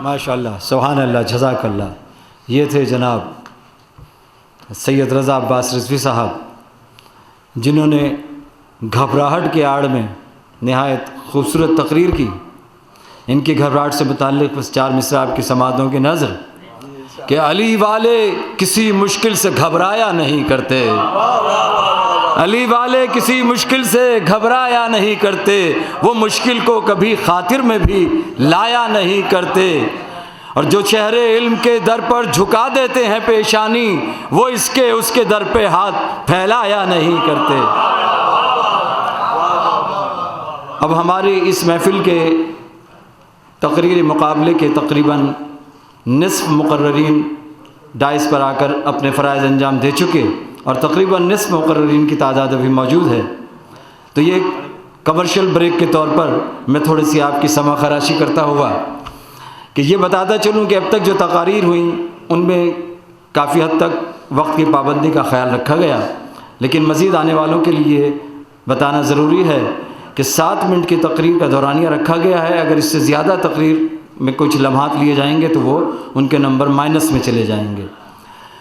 ماشاء اللہ سبحان اللہ جزاک اللہ. یہ تھے جناب سید رضا عباس رضوی صاحب جنہوں نے گھبراہٹ کے آڑ میں نہایت خوبصورت تقریر کی. ان کی گھبراہٹ سے متعلق بس 4 مصرع آپ کی سماعتوں کی نظر کہ علی والے کسی مشکل سے گھبرایا نہیں کرتے، علی والے کسی مشکل سے گھبرایا نہیں کرتے، وہ مشکل کو کبھی خاطر میں بھی لایا نہیں کرتے، اور جو چہرے علم کے در پر جھکا دیتے ہیں پیشانی، وہ اس کے در پہ ہاتھ پھیلایا نہیں کرتے. اب ہماری اس محفل کے تقریری مقابلے کے تقریباً نصف مقررین ڈائس پر آ کر اپنے فرائض انجام دے چکے اور تقریباً نصف مقررین کی تعداد ابھی موجود ہے. تو یہ کمرشل بریک کے طور پر میں تھوڑی سی آپ کی سمع خراشی کرتا ہوا کہ یہ بتاتا چلوں کہ اب تک جو تقاریر ہوئیں ان میں کافی حد تک وقت کی پابندی کا خیال رکھا گیا، لیکن مزید آنے والوں کے لیے بتانا ضروری ہے کہ 7 منٹ کی تقریر کا دورانیہ رکھا گیا ہے. اگر اس سے زیادہ تقریر میں کچھ لمحات لیے جائیں گے تو وہ ان کے نمبر مائنس میں چلے جائیں گے.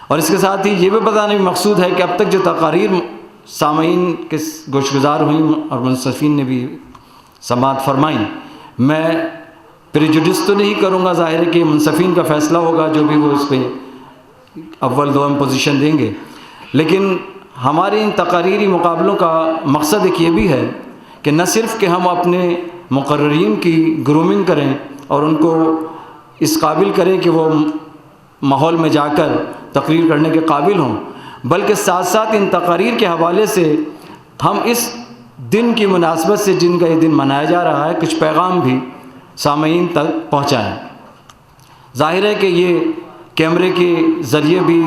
اور اس کے ساتھ ہی یہ بھی بتانا بھی مقصود ہے کہ اب تک جو تقاریر سامعین کے گوش گزار ہوئیں اور منصفین نے بھی سماعت فرمائیں، میں پریجوڈس تو نہیں کروں گا، ظاہر ہے کہ منصفین کا فیصلہ ہوگا جو بھی وہ اس پہ اول دوم پوزیشن دیں گے. لیکن ہمارے ان تقاریری مقابلوں کا مقصد ایک یہ بھی ہے کہ نہ صرف کہ ہم اپنے مقررین کی گرومنگ کریں اور ان کو اس قابل کریں کہ وہ ماحول میں جا کر تقریر کرنے کے قابل ہوں، بلکہ ساتھ ساتھ ان تقاریر کے حوالے سے ہم اس دن کی مناسبت سے جن کا یہ دن منایا جا رہا ہے کچھ پیغام بھی سامعین تک پہنچائیں. ظاہر ہے کہ یہ کیمرے کے ذریعے بھی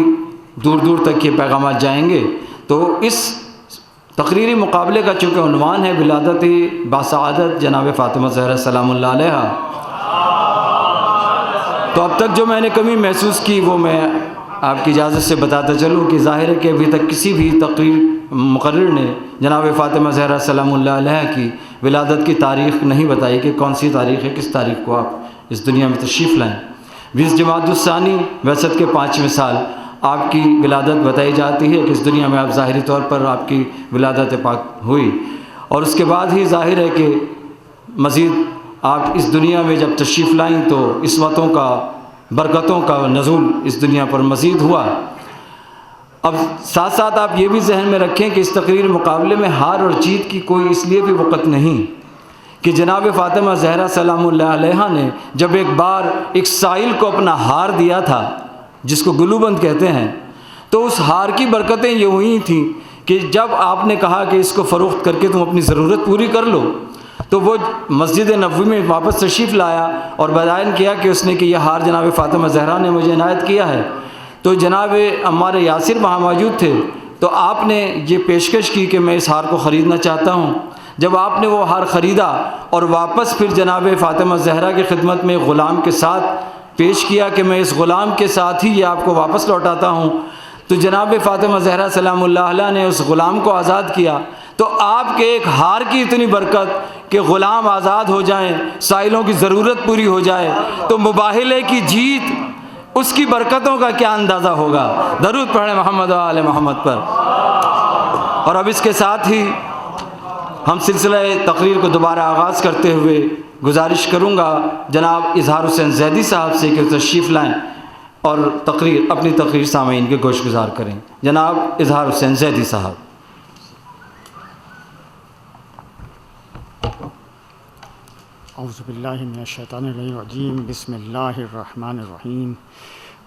دور دور تک یہ پیغامات جائیں گے. تو اس تقریری مقابلے کا چونکہ عنوان ہے ولادت باسعادت جناب فاطمہ زہرا سلام اللہ علیہا، تو اب تک جو میں نے کمی محسوس کی وہ میں آپ کی اجازت سے بتاتا چلوں کہ ظاہر ہے کہ ابھی تک کسی بھی مقرر نے جناب فاطمہ زہرا سلام اللہ علیہا کی ولادت کی تاریخ نہیں بتائی کہ کون سی تاریخ ہے، کس تاریخ کو آپ اس دنیا میں تشریف لائیں. 20 جمادی الثانی بعثت کے 5ویں سال آپ کی ولادت بتائی جاتی ہے کہ اس دنیا میں آپ ظاہری طور پر آپ کی ولادت پاک ہوئی، اور اس کے بعد ہی ظاہر ہے کہ مزید آپ اس دنیا میں جب تشریف لائیں تو عصمتوں کا برکتوں کا نزول اس دنیا پر مزید ہوا. اب ساتھ ساتھ آپ یہ بھی ذہن میں رکھیں کہ اس تقریر مقابلے میں ہار اور جیت کی کوئی اس لیے بھی وقت نہیں کہ جناب فاطمہ زہرا سلام اللہ علیہا نے جب ایک بار ایک سائل کو اپنا ہار دیا تھا جس کو گلو بند کہتے ہیں، تو اس ہار کی برکتیں یہ ہوئی تھیں کہ جب آپ نے کہا کہ اس کو فروخت کر کے تم اپنی ضرورت پوری کر لو، تو وہ مسجد نبوی میں واپس تشریف لایا اور بیان کیا کہ اس نے کہ یہ ہار جناب فاطمہ زہرا نے مجھے عنایت کیا ہے. تو جناب عمار یاسر وہاں موجود تھے، تو آپ نے یہ پیشکش کی کہ میں اس ہار کو خریدنا چاہتا ہوں. جب آپ نے وہ ہار خریدا اور واپس پھر جناب فاطمہ زہرا کی خدمت میں غلام کے ساتھ پیش کیا کہ میں اس غلام کے ساتھ ہی یہ آپ کو واپس لوٹاتا ہوں، تو جناب فاطمہ زہرا سلام اللہ علیہ نے اس غلام کو آزاد کیا. تو آپ کے ایک ہار کی اتنی برکت کہ غلام آزاد ہو جائیں، سائلوں کی ضرورت پوری ہو جائے، تو مباہلے کی جیت اس کی برکتوں کا کیا اندازہ ہوگا. درود پڑھیں محمد و آل محمد پر. اور اب اس کے ساتھ ہی ہم سلسلہ تقریر کو دوبارہ آغاز کرتے ہوئے گزارش کروں گا جناب اظہار حسین زیدی صاحب سے کہ تشریف لائیں اور اپنی تقریر سامعین کے گوش گزار کریں. جناب اظہار حسین زیدی صاحب. اعوذ باللہ من الشیطان الرجیم، بسم اللہ الرحمن الرحیم،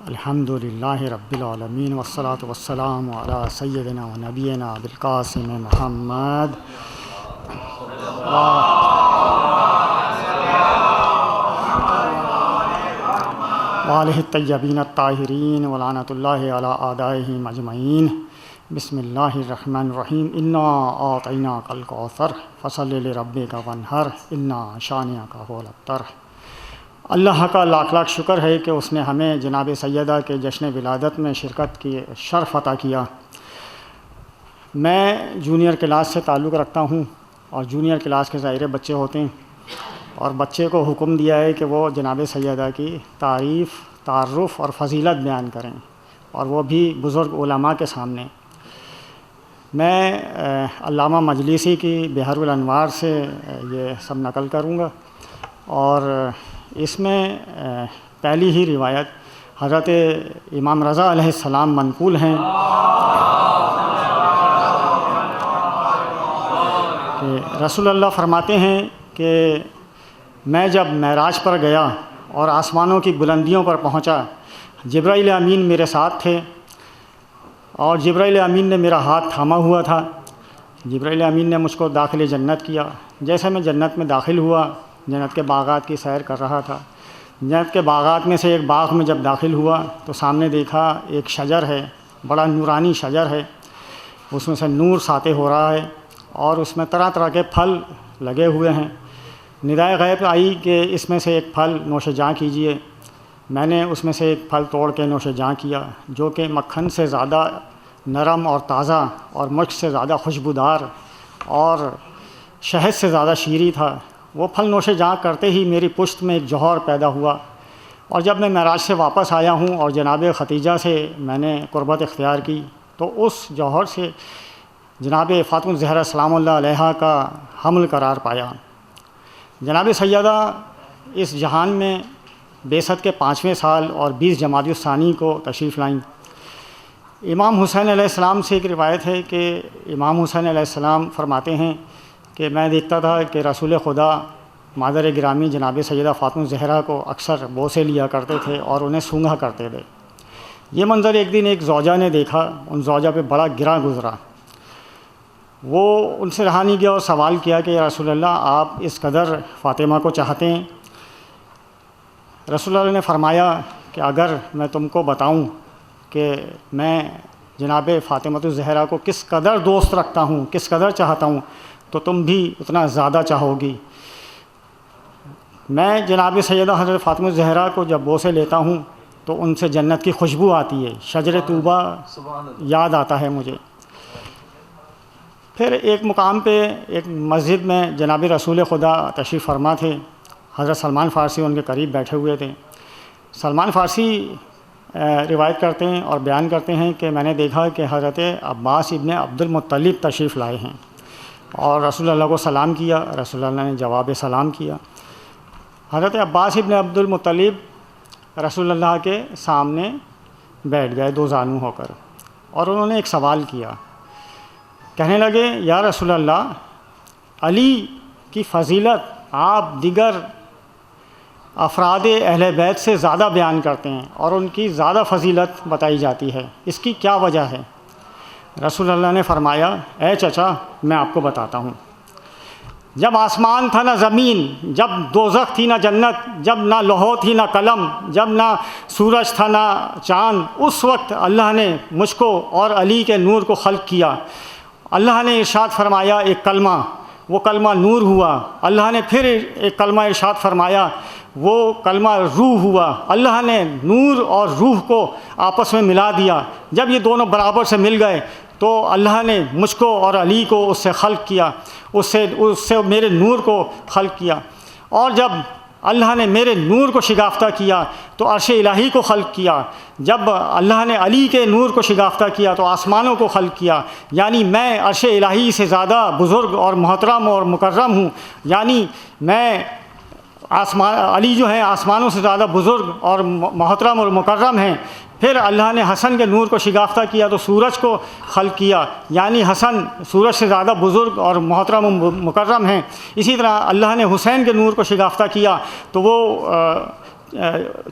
الحمد للہ رب العالمین، والصلاة والسلام علی سیدنا و نبینا ابوالقاسم محمد وآلہ الطیبین الطاہرین ولعنۃ اللہ علی اعدائہم اجمعین. بسم اللہ الرحمن الرحیم. انا اعطیناک الکوثر فصل لربک وانحر انا شانئک هو الابتر. اللہ کا لاکھ لاکھ شکر ہے کہ اس نے ہمیں جناب سیدہ کے جشن ولادت میں شرکت کی شرف عطا کیا. میں جونیئر کلاس سے تعلق رکھتا ہوں اور جونیئر کلاس کے ظاہر بچے ہوتے ہیں. اور بچے کو حکم دیا ہے کہ وہ جناب سیدہ کی تعریف، تعارف اور فضیلت بیان کریں، اور وہ بھی بزرگ علماء کے سامنے۔ میں علامہ مجلسی کی بحر الانوار سے یہ سب نقل کروں گا، اور اس میں پہلی ہی روایت حضرت امام رضا علیہ السلام منقول ہیں کہ رسول اللہ فرماتے ہیں کہ میں جب معراج پر گیا اور آسمانوں کی بلندیوں پر پہنچا، جبرائیل امین میرے ساتھ تھے، اور جبرائیل امین نے میرا ہاتھ تھاما ہوا تھا۔ جبرائیل امین نے مجھ کو داخل جنت کیا۔ جیسے میں جنت میں داخل ہوا، جنت کے باغات کی سیر کر رہا تھا، جنت کے باغات میں سے ایک باغ میں جب داخل ہوا تو سامنے دیکھا ایک شجر ہے، بڑا نورانی شجر ہے، اس میں سے نور ساطع ہو رہا ہے، اور اس میں طرح طرح کے پھل لگے ہوئے ہیں۔ ندائے غیب آئی کہ اس میں سے ایک پھل نوش جاں کیجئے۔ میں نے اس میں سے ایک پھل توڑ کے نوش جاں کیا، جو کہ مکھن سے زیادہ نرم اور تازہ، اور مشک سے زیادہ خوشبودار، اور شہد سے زیادہ شیریں تھا۔ وہ پھل نوش جاں کرتے ہی میری پشت میں ایک جوہر پیدا ہوا، اور جب میں معراج سے واپس آیا ہوں اور جناب ختیجہ سے میں نے قربت اختیار کی، تو اس جوہر سے جناب فاطمہ الزہرا سلام اللہ علیہا کا حمل قرار پایا۔ جناب سیدہ اس جہان میں بعثت کے 5ویں سال اور 20 جمادی الثانی کو تشریف لائیں۔ امام حسین علیہ السلام سے ایک روایت ہے کہ امام حسین علیہ السلام فرماتے ہیں کہ میں دیکھتا تھا کہ رسول خدا مادر گرامی جناب سیدہ فاطمہ الزہرا کو اکثر بوسے لیا کرتے تھے اور انہیں سونگھا کرتے تھے۔ یہ منظر ایک دن ایک زوجہ نے دیکھا، ان زوجہ پہ بڑا گرا گزرا۔ وہ ان سے رہا نہیں گیا اور سوال کیا کہ یا رسول اللہ، آپ اس قدر فاطمہ کو چاہتے ہیں؟ رسول اللہ نے فرمایا کہ اگر میں تم کو بتاؤں کہ میں جناب فاطمہ الزہرا کو کس قدر دوست رکھتا ہوں، کس قدر چاہتا ہوں، تو تم بھی اتنا زیادہ چاہو گی۔ میں جناب سیدہ حضرت فاطمہ الزہرا کو جب بوسے لیتا ہوں تو ان سے جنت کی خوشبو آتی ہے، شجر طوبہ یاد آتا ہے مجھے۔ پھر ایک مقام پہ ایک مسجد میں جناب رسول خدا تشریف فرما تھے، حضرت سلمان فارسی ان کے قریب بیٹھے ہوئے تھے۔ سلمان فارسی روایت کرتے ہیں اور بیان کرتے ہیں کہ میں نے دیکھا کہ حضرت عباس ابن عبد المطلب تشریف لائے ہیں، اور رسول اللہ کو سلام کیا۔ رسول اللہ نے جواب سلام کیا۔ حضرت عباس ابن عبد المطلب رسول اللہ کے سامنے بیٹھ گئے دو زانو ہو کر، اور انہوں نے ایک سوال کیا۔ کہنے لگے یا رسول اللہ، علی کی فضیلت آپ دیگر افراد اہل بیت سے زیادہ بیان کرتے ہیں اور ان کی زیادہ فضیلت بتائی جاتی ہے، اس کی کیا وجہ ہے؟ رسول اللہ نے فرمایا اے چچا، میں آپ کو بتاتا ہوں۔ جب آسمان تھا نہ زمین، جب دوزخ تھی نہ جنت، جب نہ لوح تھی نہ قلم، جب نہ سورج تھا نہ چاند، اس وقت اللہ نے مجھ کو اور علی کے نور کو خلق کیا۔ اللہ نے ارشاد فرمایا ایک کلمہ، وہ کلمہ نور ہوا۔ اللہ نے پھر ایک کلمہ ارشاد فرمایا، وہ کلمہ روح ہوا۔ اللہ نے نور اور روح کو آپس میں ملا دیا۔ جب یہ دونوں برابر سے مل گئے تو اللہ نے مجھ کو اور علی کو اس سے خلق کیا، اس سے میرے نور کو خلق کیا۔ اور جب اللہ نے میرے نور کو شگافتہ کیا تو عرش الہی کو خلق کیا۔ جب اللہ نے علی کے نور کو شگافتہ کیا تو آسمانوں کو خلق کیا۔ یعنی میں عرش الہی سے زیادہ بزرگ اور محترم اور مکرم ہوں، یعنی میں علی جو ہیں آسمانوں سے زیادہ بزرگ اور محترم اور مکرم ہیں۔ پھر اللہ نے حسن کے نور کو شگافتہ کیا تو سورج کو خلق کیا، یعنی حسن سورج سے زیادہ بزرگ اور محترم و مکرم ہیں۔ اسی طرح اللہ نے حسین کے نور کو شگافتہ کیا تو وہ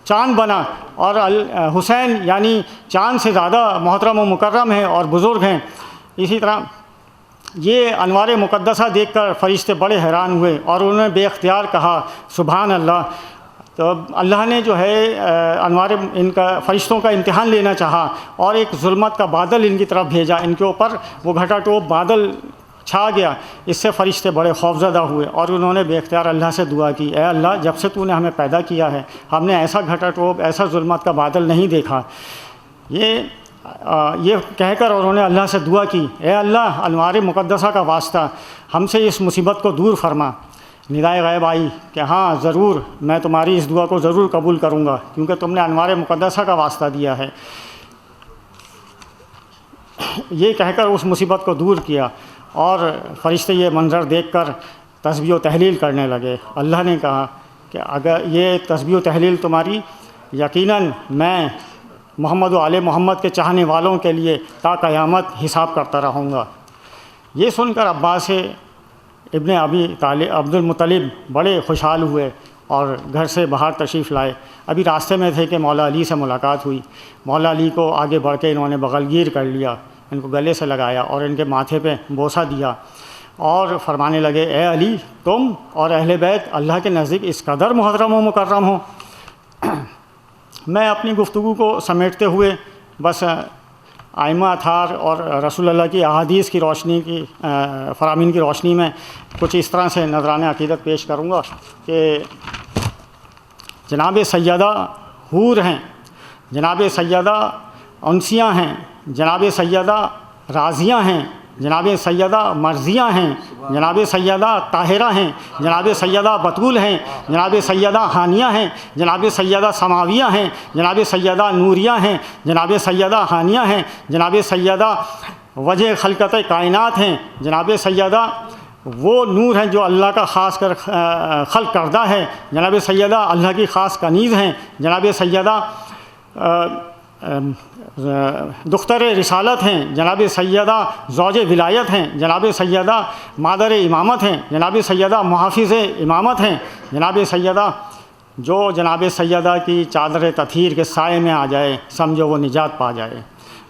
چاند بنا، اور حسین یعنی چاند سے زیادہ محترم و مکرم ہیں اور بزرگ ہیں۔ اسی طرح یہ انوار مقدسہ دیکھ کر فرشتے بڑے حیران ہوئے اور انہوں نے بے اختیار کہا سبحان اللہ۔ تو اللہ نے جو ہے انوار ان کا فرشتوں کا امتحان لینا چاہا اور ایک ظلمت کا بادل ان کی طرف بھیجا، ان کے اوپر وہ گھٹا ٹوپ بادل چھا گیا۔ اس سے فرشتے بڑے خوفزدہ ہوئے اور انہوں نے بے اختیار اللہ سے دعا کی، اے اللہ جب سے تو نے ہمیں پیدا کیا ہے ہم نے ایسا گھٹا ٹوپ، ایسا ظلمت کا بادل نہیں دیکھا۔ یہ کہہ کر انہوں نے اللہ سے دعا کی، اے اللہ انوار مقدسہ کا واسطہ ہم سے اس مصیبت کو دور فرما۔ ندائے غیب آئی کہ ہاں ضرور میں تمہاری اس دعا کو ضرور قبول کروں گا کیونکہ تم نے انوار مقدسہ کا واسطہ دیا ہے. یہ کہہ کر اس مصیبت کو دور کیا اور فرشتے یہ منظر دیکھ کر تسبیح و تحلیل کرنے لگے. اللہ نے کہا کہ اگر یہ تسبیح و تحلیل تمہاری یقیناً میں محمد و آل محمد کے چاہنے والوں کے لیے تا قیامت حساب کرتا رہوں گا. یہ سن کر عباس ابن ابی طالب عبد المطلب بڑے خوشحال ہوئے اور گھر سے باہر تشریف لائے. ابھی راستے میں تھے کہ مولا علی سے ملاقات ہوئی. مولا علی کو آگے بڑھ کے انہوں نے بغل گیر کر لیا, ان کو گلے سے لگایا اور ان کے ماتھے پہ بوسہ دیا اور فرمانے لگے اے علی تم اور اہل بیت اللہ کے نزدیک اس قدر محترم و مکرم ہو. میں اپنی گفتگو کو سمیٹتے ہوئے بس آئمہ اطہار اور رسول اللہ کی احادیث کی روشنی کی فرامین کی روشنی میں کچھ اس طرح سے نذرانِ عقیدت پیش کروں گا کہ جناب سیدہ حور ہیں, جناب سیدہ انسیہ ہیں, جناب سیدہ راضیہ ہیں, جناب سیدہ مرضیہ ہیں, جناب سیدہ طاہرہ ہیں, جناب سیدہ بطول ہیں, جناب سیدہ ہانیہ ہیں, جناب سیدہ سماویہ ہیں, جناب سیدہ نوریہ ہیں, جناب سیدہ ہانیہ ہیں, جناب سیدہ وجہ خلقت کائنات ہیں, جناب سیدہ وہ نور ہیں جو اللہ کا خاص کر خلق کردہ ہے, جناب سیدہ اللہ کی خاص کنیز ہیں, جناب سیدہ دختر رسالت ہیں, جناب سیدہ زوج ولایت ہیں, جناب سیدہ مادر امامت ہیں, جناب سیدہ محافظ امامت ہیں, جناب سیدہ جو جناب سیدہ کی چادر تطہیر کے سائے میں آ جائے سمجھو وہ نجات پا جائے.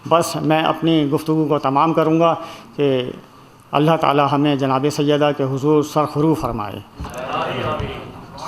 بس میں اپنی گفتگو کو تمام کروں گا کہ اللہ تعالی ہمیں جناب سیدہ کے حضور سرخرو فرمائے.